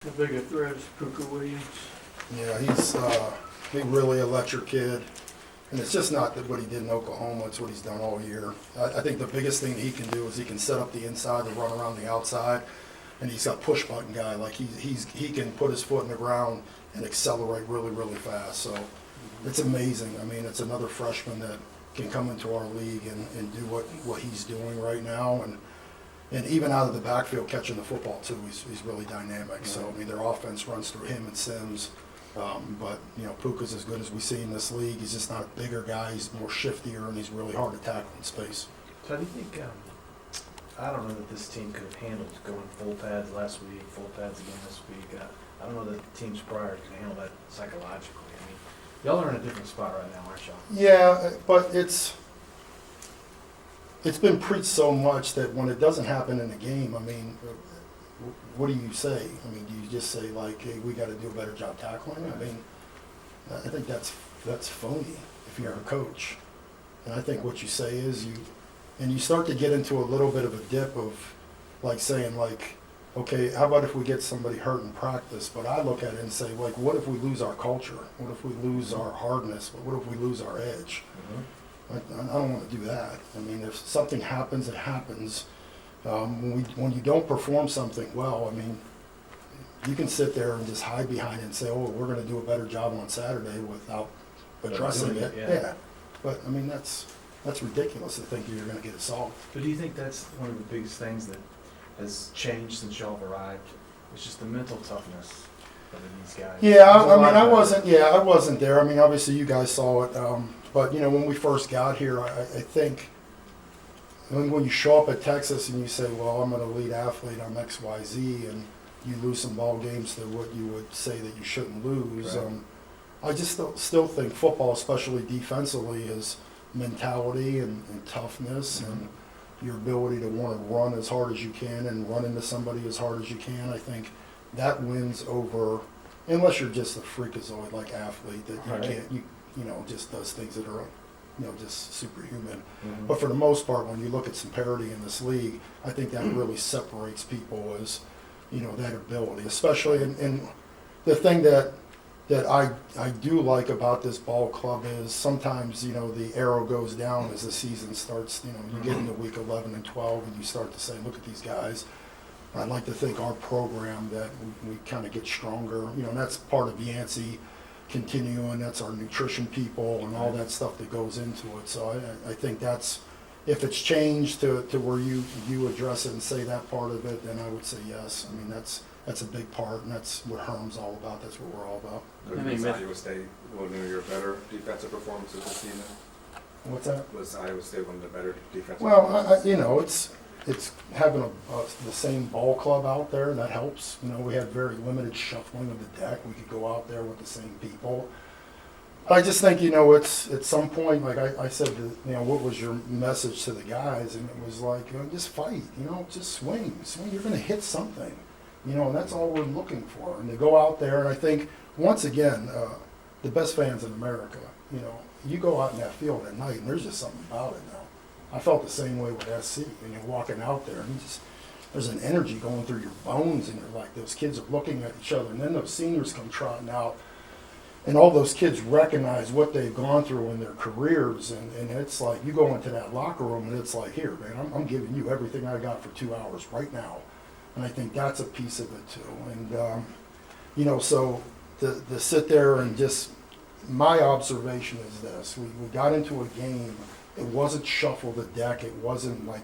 How big a threat is Puka Williams? Yeah, he's really electric kid. And it's just not that what he did in Oklahoma, it's what he's done all year. I think the biggest thing he can do is he can set up the inside and run around the outside. And he's a push button guy. Like he can put his foot in the ground and accelerate really, really fast. So it's amazing. I mean, it's another freshman that can come into our league and do what he's doing right now. And even out of the backfield catching the football too, he's really dynamic. So I mean, their offense runs through him and Sims. But you know, Puka's as good as we see in this league. He's just not a bigger guy. He's more shiftier and he's really hard to tackle in space. So do you think? I don't know that this team could have handled going full pads last week, full pads again this week. I don't know that teams prior can handle that psychologically. I mean, y'all are in a different spot right now, aren't y'all? Yeah, but it's been preached so much that when it doesn't happen in a game, I mean, what do you say? I mean, do you just say like, hey, we got to do a better job tackling? I mean, I think that's phony if you're a coach. And I think what you say is you start to get into a little bit of a dip of like saying like, okay, how about if we get somebody hurt in practice? But I look at it and say like, what if we lose our culture? What if we lose our hardness? What if we lose our edge? I don't want to do that. I mean, if something happens, it happens. When you don't perform something well, I mean, you can sit there and just hide behind it and say, oh, we're going to do a better job on Saturday without addressing it. Yeah. But, I mean, that's ridiculous to think you're going to get it solved. But do you think that's one of the biggest things that has changed since y'all have arrived? It's just the mental toughness of these guys. Yeah, I mean, I wasn't there. I mean, obviously you guys saw it. But, you know, when we first got here, I think when you show up at Texas and you say, well, I'm an elite athlete, I'm X, Y, Z, and you lose some ball games to what you would say that you shouldn't lose. Right. I just still think football, especially defensively, is mentality and toughness and your ability to want to run as hard as you can and run into somebody as hard as you can. I think that wins over, unless you're just a freakazoid like athlete that you Right. can't, you know, just does things that are, you know, just superhuman. But for the most part, when you look at some parity in this league, I think that really separates people as, you know, that ability, especially in the thing that I do like about this ball club is sometimes, you know, the arrow goes down as the season starts. You know, you get into week 11 and 12 and you start to say, look at these guys. I'd like to think our program that we kind of get stronger, you know, and that's part of Yancey continuing, that's our nutrition people and all that stuff that goes into it. So I think that's, if it's changed to where you address it and say that part of it, then I would say yes. I mean, that's a big part, and that's what Herm's all about. That's what we're all about. Was Iowa State one of your better defensive performances this season? What's that? Was Iowa State one of the better defensive Well, performances? you know, it's having the same ball club out there, that helps. You know, we had very limited shuffling of the deck. We could go out there with the same people. I just think, you know, it's at some point, like I said, you know, what was your message to the guys? And it was like, just fight, you know, just swing. You're going to hit something, you know, and that's all we're looking for. And to go out there, and I think, once again, the best fans in America, you know, you go out in that field at night, and there's just something about it now. I felt the same way with SC, and you're walking out there, and there's an energy going through your bones, and you're like, those kids are looking at each other, and then those seniors come trotting out, and all those kids recognize what they've gone through in their careers, and it's like, you go into that locker room, and it's like, here, man, I'm giving you everything I got for 2 hours right now, and I think that's a piece of it, too, and, you know, so to sit there and just, my observation is this, we got into a game. It wasn't shuffle the deck. It wasn't like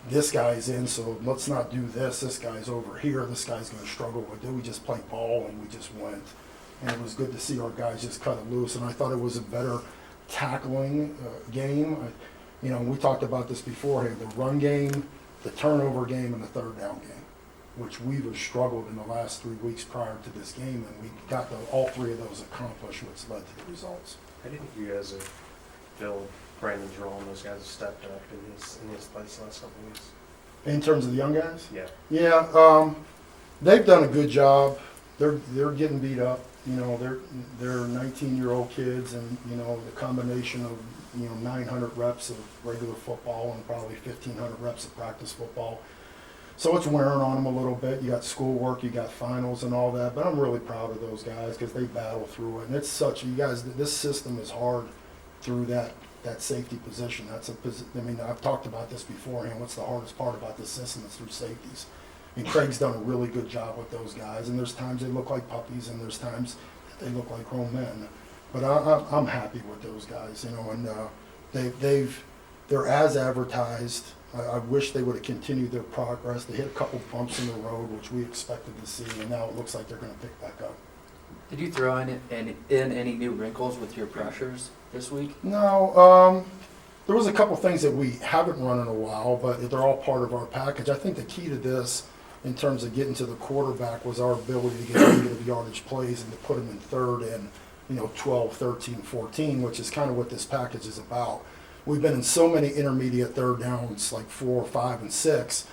this guy's in, so let's not do this. This guy's over here. This guy's going to struggle with it. We just played ball and we just went. And it was good to see our guys just cut it loose. And I thought it was a better tackling game. You know, we talked about this beforehand. The run game, the turnover game, and the third down game, which we've struggled in the last 3 weeks prior to this game. And we got all three of those accomplished, which led to the results. How do you think you guys have filled Brandon Jerome? Those guys have stepped up in his place the last couple of weeks. In terms of the young guys? Yeah. Yeah, they've done a good job. They're getting beat up. You know, they're 19-year-old kids, and you know the combination of 900 reps of regular football and probably 1,500 reps of practice football. So it's wearing on them a little bit. You got schoolwork, you got finals and all that, but I'm really proud of those guys because they battle through it. And it's such, you guys, this system is hard through that safety position. I mean, I've talked about this beforehand. What's the hardest part about this system? It's through safeties. And Craig's done a really good job with those guys. And there's times they look like puppies, and there's times that they look like grown men. But I'm happy with those guys, you know. And they're as advertised. I wish they would have continued their progress. They hit a couple bumps in the road, which we expected to see, and now it looks like they're going to pick back up. Did you throw in any new wrinkles with your pressures this week? No, there was a couple things that we haven't run in a while, but they're all part of our package. I think the key to this, in terms of getting to the quarterback, was our ability to get negative yardage plays and to put them in third and 12, 13, 14, which is kind of what this package is about. We've been in so many intermediate third downs, like 4, 5, and 6,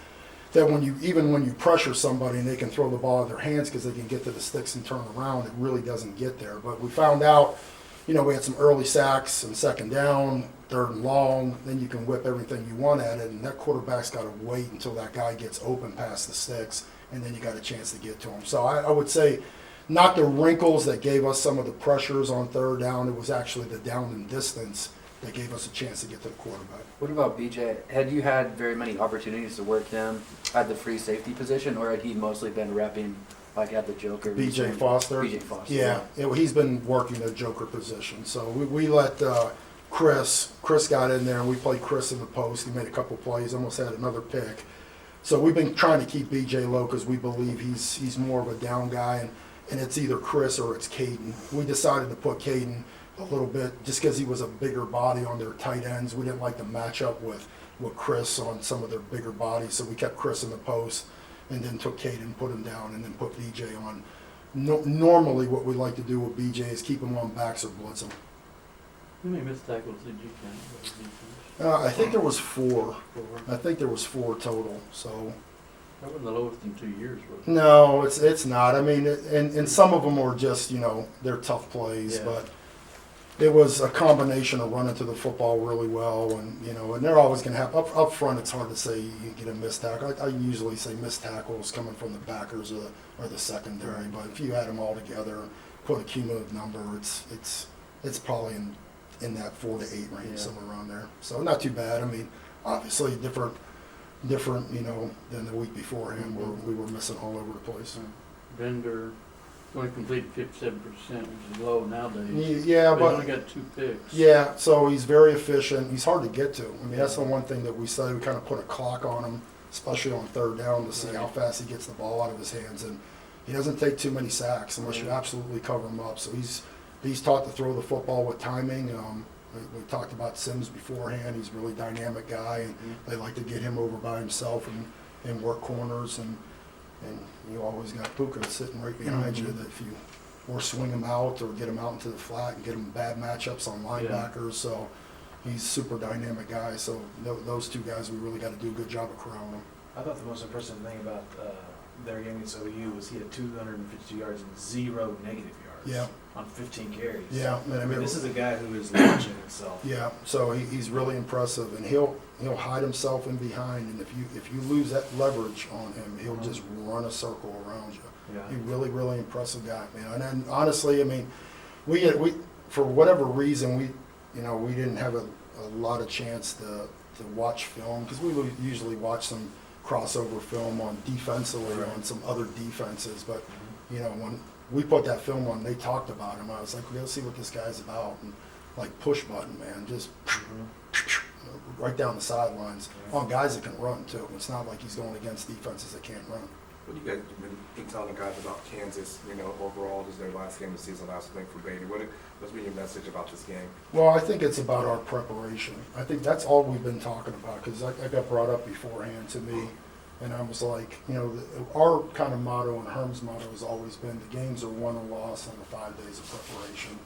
that when you pressure somebody and they can throw the ball out of their hands because they can get to the sticks and turn around, it really doesn't get there. But we found out, we had some early sacks and second down, third and long, then you can whip everything you want at it, and that quarterback's got to wait until that guy gets open past the sticks, and then you got a chance to get to him. So I would say not the wrinkles that gave us some of the pressures on third down, it was actually the down and distance that gave us a chance to get to the quarterback. What about BJ? Had you had very many opportunities to work him at the free safety position, or had he mostly been repping like at the Joker? BJ Foster? BJ Foster. Yeah, he's been working the Joker position. So we let Chris got in there, and we played Chris in the post. He made a couple plays, almost had another pick. So we've been trying to keep BJ low because we believe he's more of a down guy, and it's either Chris or it's Caden. We decided to put Caden a little bit just because he was a bigger body on their tight ends. We didn't like to match up with Chris on some of their bigger bodies, so we kept Chris in the post and then took Caden, put him down, and then put BJ on. Normally what we like to do with BJ is keep him on backs or blitz him. How many missed tackles did you count? I think there was 4. 4. I think there was 4 total. So That wasn't the lowest in 2 years, was it? no, it's not. I mean, and some of them were just they're tough plays, Yeah. but it was a combination of running to the football really well, and and they're always going to have up front. It's hard to say you get a missed tackle. I usually say missed tackles coming from the backers or the secondary, but if you add them all together, put a cumulative number, it's probably in that 4 to 8 range, Yeah. somewhere around there. So not too bad. I mean, obviously different than the week beforehand, where we were missing all over the place. Bender only completed 57%, which is low nowadays. Yeah, But he only got 2 picks. Yeah, so he's very efficient. He's hard to get to. I mean, that's the one thing that we say. We kind of put a clock on him, especially on third down, to see how fast he gets the ball out of his hands. And he doesn't take too many sacks unless you absolutely cover him up. So he's taught to throw the football with timing. We talked about Sims beforehand. He's a really dynamic guy, and they like to get him over by himself and work corners. And you always got Puka sitting right behind you, that if you or swing him out or get him out into the flat and get him bad matchups on linebackers. So he's a super dynamic guy. So those 2 guys, we really got to do a good job of corralling them. I thought the most impressive thing about their game against OU was he had 252 yards and 0 negative yards. Yeah. On 15 carries. Yeah, I mean, this is a guy who is launching himself. Yeah, so he's really impressive, and he'll hide himself in behind, and if you lose that leverage on him, he'll just run a circle around you. Yeah. He's really, really impressive guy, man. And then, honestly, I mean, we for whatever reason we didn't have a lot of chance to watch film, because we usually watch some crossover film on defensively on some other defenses, but when we put that film on, they talked about him. I was like, we gotta see what this guy's about, and like push button, man, just right down the sidelines on guys that can run too. It's not like he's going against defenses that can't run. What do you guys been telling the guys about Kansas, overall, this is their last game of the season, last week for Beatty? What's been your message about this game? Well, I think it's about our preparation. I think that's all we've been talking about, because I got brought up beforehand to me, and I was like, our kind of motto, and Herm's motto has always been, the games are won or lost on the 5 days of preparation.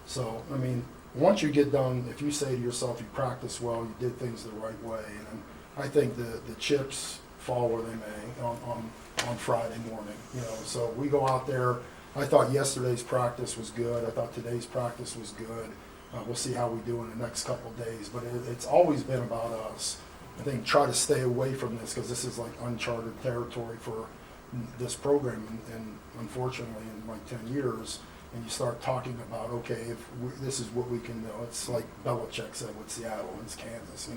So, I mean, once you get done, if you say to yourself, you practice well, you did things the right way, and I think the chips fall where they may on Friday morning. So we go out there. I thought yesterday's practice was good. I thought today's practice was good. We'll see how we do in the next couple of days, but it's always been about us. I think try to stay away from this because this is like uncharted territory for this program. And unfortunately, in like 10 years, and you start talking about, okay, this is what we can do. It's like Belichick said with Seattle, it's Kansas,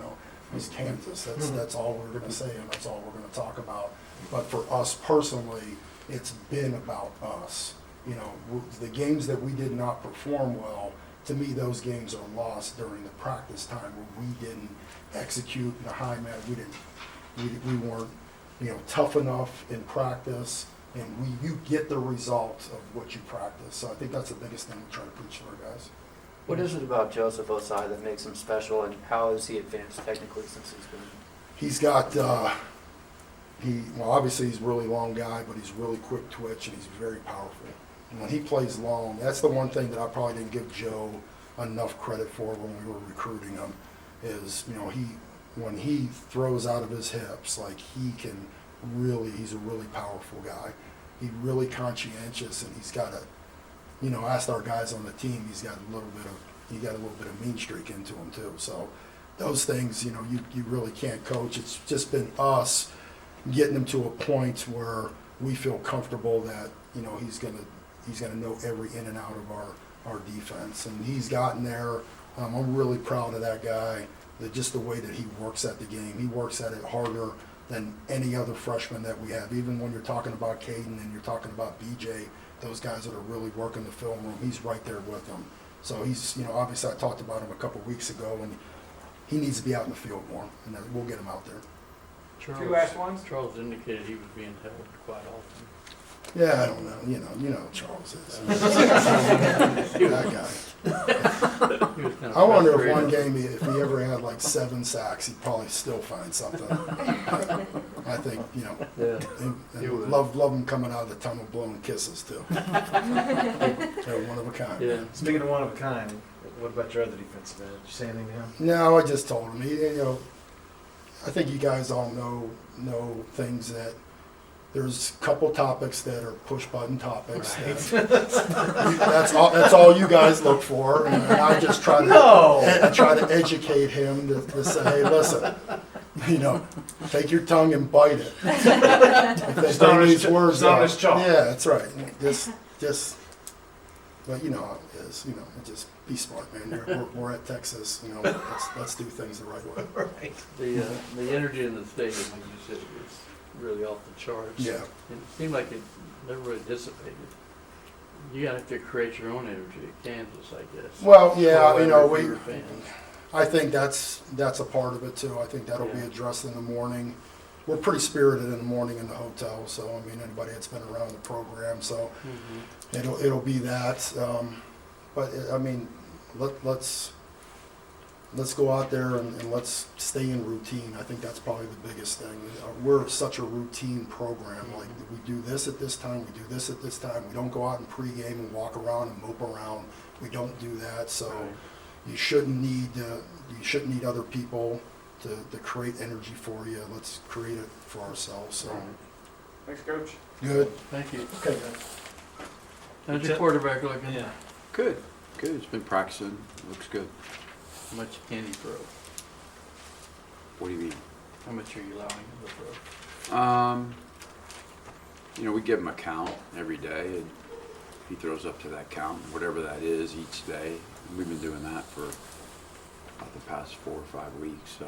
it's Kansas. That's all we're going to say, and that's all we're going to talk about. But for us personally, it's been about us. The games that we did not perform well, to me, those games are lost during the practice time where we didn't execute in the high mat. We weren't, tough enough in practice, and you get the results of what you practice. So I think that's the biggest thing we try to preach to our guys. What is it about Joseph Osai that makes him special, and how has he advanced technically since he's been? He's got, obviously he's a really long guy, but he's really quick twitch and he's very powerful. And when he plays long, that's the one thing that I probably didn't give Joe enough credit for when we were recruiting him, is, when he throws out of his hips, like he's a really powerful guy. He's really conscientious, and he's got asked our guys on the team, he's got a little bit of mean streak into him too. So those things, you really can't coach. It's just been us getting him to a point where we feel comfortable that, he's gonna know every in and out of our defense. And he's gotten there. I'm really proud of that guy, just the way that he works at the game. He works at it harder than any other freshman that we have. Even when you're talking about Caden and you're talking about BJ, those guys that are really working the film room, he's right there with them. So he's, obviously I talked about him a couple weeks ago, and he needs to be out in the field more, and we'll get him out there. Charles, 2 last ones? Charles indicated he was being held quite often. Yeah, I don't know. You know who Charles is. That guy. He was kind of I wonder if frustrated. one game, if he ever had like 7 sacks, he'd probably still find something. I think, Yeah. and He would. love him coming out of the tunnel blowing kisses too. They're one of a kind. Yeah. Speaking of one of a kind, what about your other defensive end? Did you say anything to him? No, I just told him. I think you guys all know things that. There's a couple topics that are push button topics. Right. That's all you guys look for, and I just try to I try to educate him to say, hey, listen, take your tongue and bite it. If they bring these words not out, his chalk. yeah, that's right. Just, but you know how it is. Just be smart, man. We're at Texas. Let's do things the right way. Right. The energy in the stadium, like you said, was really off the charts. Yeah. It seemed like it never really dissipated. You have to create your own energy at Kansas, I guess. Well, yeah, For your fans. I think that's a part of it too. I think that'll be Yeah. addressed in the morning. We're pretty spirited in the morning in the hotel, so anybody that's been around the program, so Mhm. it'll be that. But let's go out there and let's stay in routine. I think that's probably the biggest thing. We're such a routine program. Like, we do this at this time, we do this at this time. We don't go out and pregame and walk around and mope around. We don't do that. So Right. you shouldn't need other people to create energy for you. Let's create it for ourselves. So Right. Thanks, Coach. good. Thank you. Okay. How's your quarterback looking? Yeah. Good, good. It's been practicing. Looks good. How much can he throw? What do you mean? How much are you allowing him to throw? We give him a count every day, and he throws up to that count, whatever that is each day. We've been doing that for about the past 4 or 5 weeks, so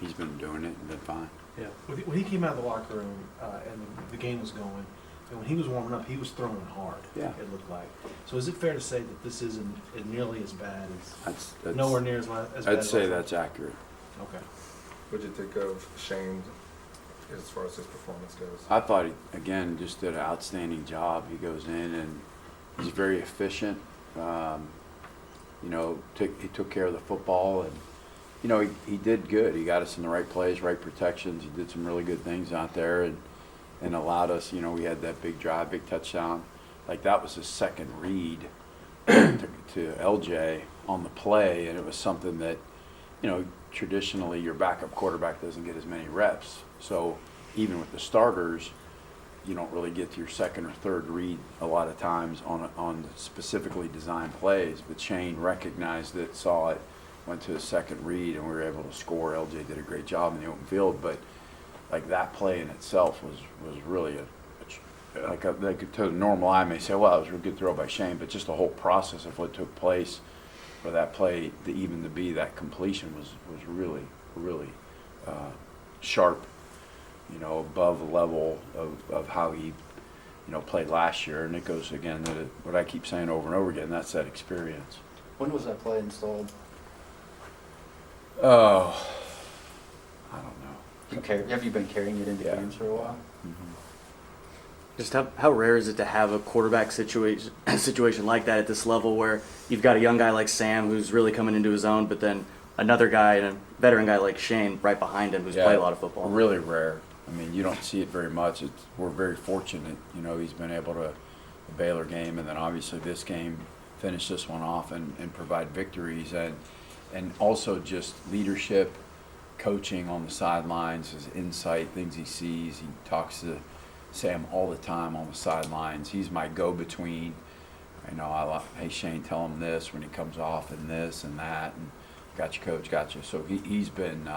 he's been doing it and been fine. Yeah. When he came out of the locker room and the game was going, and when he was warming up, he was throwing hard. Yeah. It looked like. So is it fair to say that this isn't nearly as bad That's nowhere near as bad? I'd say as that's accurate. Okay. What did you think of Shane as far as his performance goes? I thought he, again, just did an outstanding job. He goes in and he's very efficient. He took care of the football, and he did good. He got us in the right plays, right protections. He did some really good things out there, and allowed us. We had that big drive, big touchdown. Like, that was his second read to LJ on the play, and it was something that traditionally your backup quarterback doesn't get as many reps. So even with the starters, you don't really get to your second or third read a lot of times on specifically designed plays. But Shane recognized it, saw it, went to the second read and we were able to score. LJ did a great job in the open field, but like that play in itself was really like to the normal eye may say, well, it was a good throw by Shane, but just the whole process of what took place for that play to even to be that completion was really sharp, you know, above the level of how he, you know, played last year. And it goes again to what I keep saying over and over again, that's that experience. When was that play installed? Oh, I don't know. Have you been carrying it into Yeah. games for a while? Just how rare is it to have a quarterback situation like that at this level where you've got a young guy like Sam who's really coming into his own, but then another guy and a veteran guy like Shane right behind him who's played a lot of football? Really rare. I mean, you don't see it very much. We're very fortunate. You know, he's been able to, the Baylor game, and then obviously this game, finish this one off and provide victories, and also just leadership, coaching on the sidelines, his insight, things he sees. He talks to Sam all the time on the sidelines. He's my go-between. You know, hey Shane, tell him this when he comes off, and this and that, and got you, coach, got you. So he's been.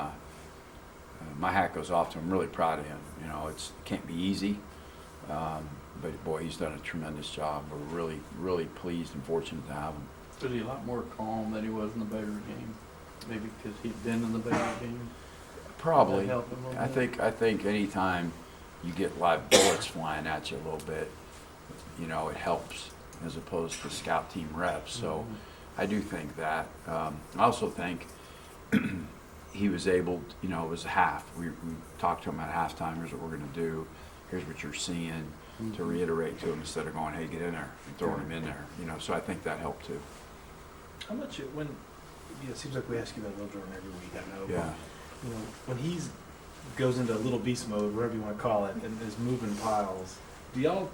My hat goes off to him. I'm really proud of him. You know, it can't be easy, but boy, he's done a tremendous job. We're really pleased and fortunate to have him. Was he a lot more calm than he was in the Baylor game? Maybe because he'd been in the Baylor game? Probably. Did that help him a little bit? I think anytime you get live bullets flying at you a little bit, you know, it helps as opposed to scout team reps. So I do think that. I also think he was able, you know, it was a half. We talked to him at halftime, here's what we're going to do, here's what you're seeing, to reiterate to him instead of going, hey, get in there, and throwing him in there. You know, so I think that helped too. How much, it seems like we ask you about Lil Jordan every week, I know. Yeah. But, you know, when he's goes into little beast mode, whatever you want to call it, and is moving piles, do y'all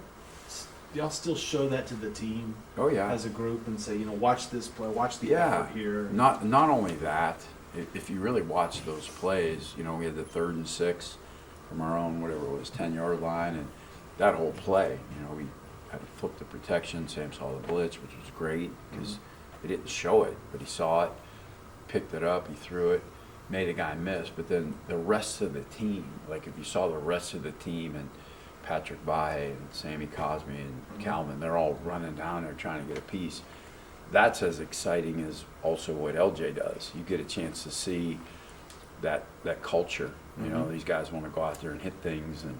still show that to the team Oh, yeah. as a group and say, you know, watch this play, watch the Yeah, effort here? not only that, if you really watch those plays, you know, we had the 3rd and 6 from our own, whatever it was, 10-yard line, and that whole play, you know, we had to flip the protection. Sam saw the blitz, which was great because they didn't show it, but he saw it, picked it up, he threw it, made a guy miss. But then the rest of the team, like if you saw the rest of the team and Patrick Baye and Sammy Cosme and Calvin, they're all running down there trying to get a piece. That's as exciting as also what LJ does. You get a chance to see that culture. You know, these guys want to go out there and hit things and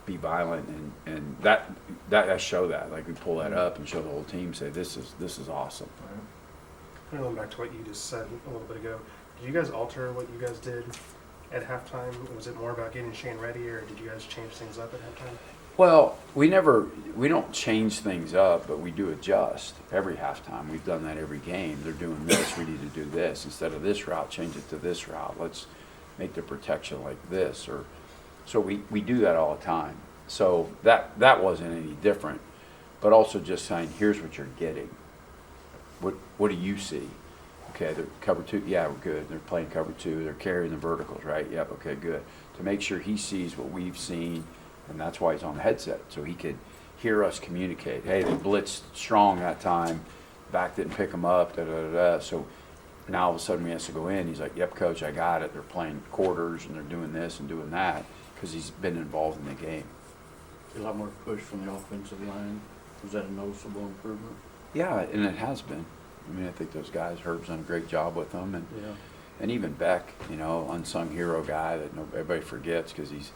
be violent, and that I show that. Like we pull that up and show the whole team, say this is awesome. Kind of going back to what you just said a little bit ago, did you guys alter what you guys did at halftime? Was it more about getting Shane ready, or did you guys change things up at halftime? Well, we don't change things up, but we do adjust every halftime. We've done that every game. They're doing this, we need to do this. Instead of this route, change it to this route. Let's make the protection like this. Or so we do that all the time. So that wasn't any different. But also just saying, here's what you're getting. What do you see? Okay, they're cover 2, yeah, we're good. They're playing cover 2, they're carrying the verticals, right? Yep, okay, good. To make sure he sees what we've seen. And that's why he's on the headset, so he could hear us communicate. Hey, they blitzed strong that time, back didn't pick him up, da-da-da-da. So now all of a sudden he has to go in. He's like, yep, coach, I got it. They're playing quarters, and they're doing this and doing that because he's been involved in the game. A lot more push from the offensive line. Was that a noticeable improvement? Yeah, and it has been. I mean, I think those guys, Herb's done a great job with them. Yeah. And even Beck, you know, unsung hero guy that everybody forgets because he's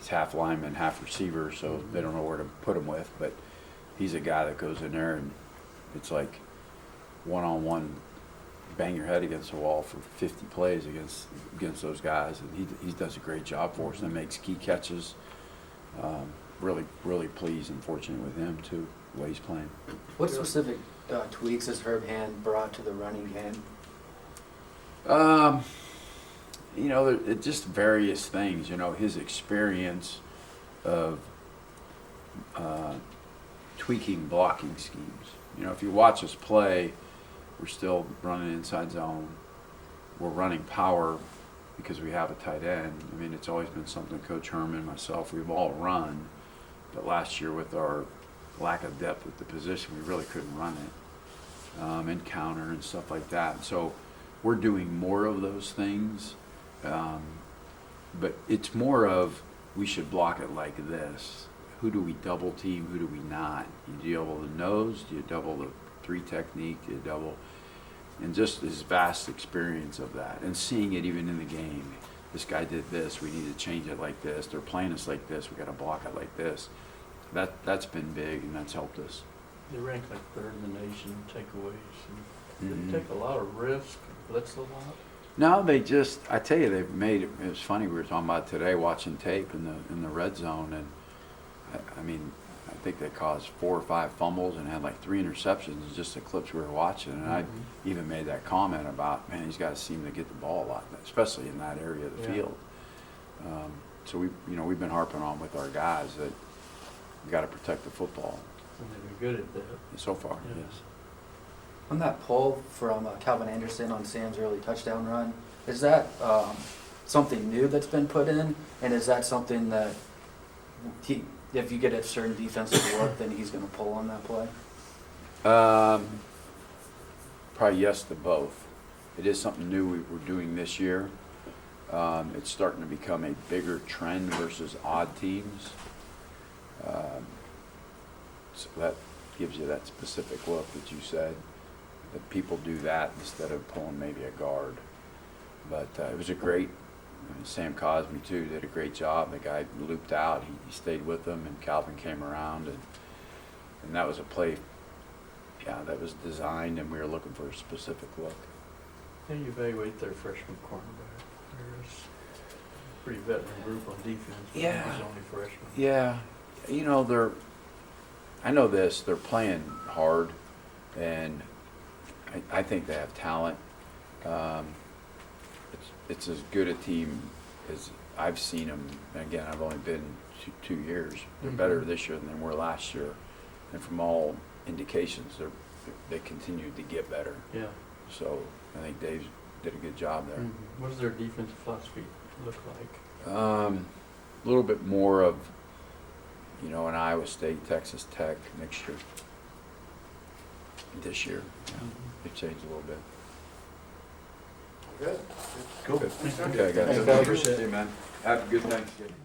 half lineman, half receiver, so they don't know where to put him with. But he's a guy that goes in there and it's like one-on-one, bang your head against the wall for 50 plays against those guys, and he does a great job for us and makes key catches. Really pleased and fortunate with him too, the way he's playing. What specific tweaks has Herb Hand brought to the running game? You know, it just various things. You know, his experience of tweaking blocking schemes. You know, if you watch us play, we're still running inside zone. We're running power because we have a tight end. I mean, it's always been something Coach Herman, myself, we've all run. But last year with our lack of depth at the position, we really couldn't run it. And counter and stuff like that. So we're doing more of those things. But it's more of, we should block it like this. Who do we double team, who do we not? Do you double the nose, do you double the 3 technique, do you double, and just this vast experience of that, and seeing it even in the game. This guy did this, we need to change it like this, they're playing us like this, we gotta block it like this. That's been big, and that's helped us. They rank like 3rd in the nation in takeaways. And Mhm. they take a lot of risk, blitz a lot. No, they just, I tell you, they've made it, it was funny, we were talking about today, watching tape in the red zone, and I mean, I think they caused 4 or 5 fumbles and had like 3 interceptions, just the clips we were watching, and I even made that comment about, man, these guys seem to get the ball a lot, especially in that area of the Yeah. field. So we've been harping on with our guys that we gotta protect the football, And they've been good at that. so far, Yeah. yes. On that pull from Calvin Anderson on Sam's early touchdown run, is that something new that's been put in? And is that something that if you get a certain defensive look, then he's going to pull on that play? Probably yes to both. It is something new we're doing this year. It's starting to become a bigger trend versus odd teams. So that gives you that specific look that you said, that people do that instead of pulling maybe a guard. But it was a great, Sam Cosme too did a great job. The guy looped out, he stayed with them, and Calvin came around, and that was a play, yeah, that was designed, and we were looking for a specific look. How do you evaluate their freshman cornerback? There's a pretty veteran group on defense, but Yeah. he's only freshman. Yeah, I know this, they're playing hard, and I think they have talent. It's as good a team as I've seen them. Again, I've only been 2 years. They're better this year than they were last year, and from all indications, they continued to get better. Yeah. So I think Dave did a good job there. What does their defensive philosophy look like? A little bit more of, an Iowa State, Texas Tech mixture this year. Yeah, it changed a little bit. Good. Cool. Okay, guys. Thanks, guys. Appreciate it, man. Have a good Thanksgiving.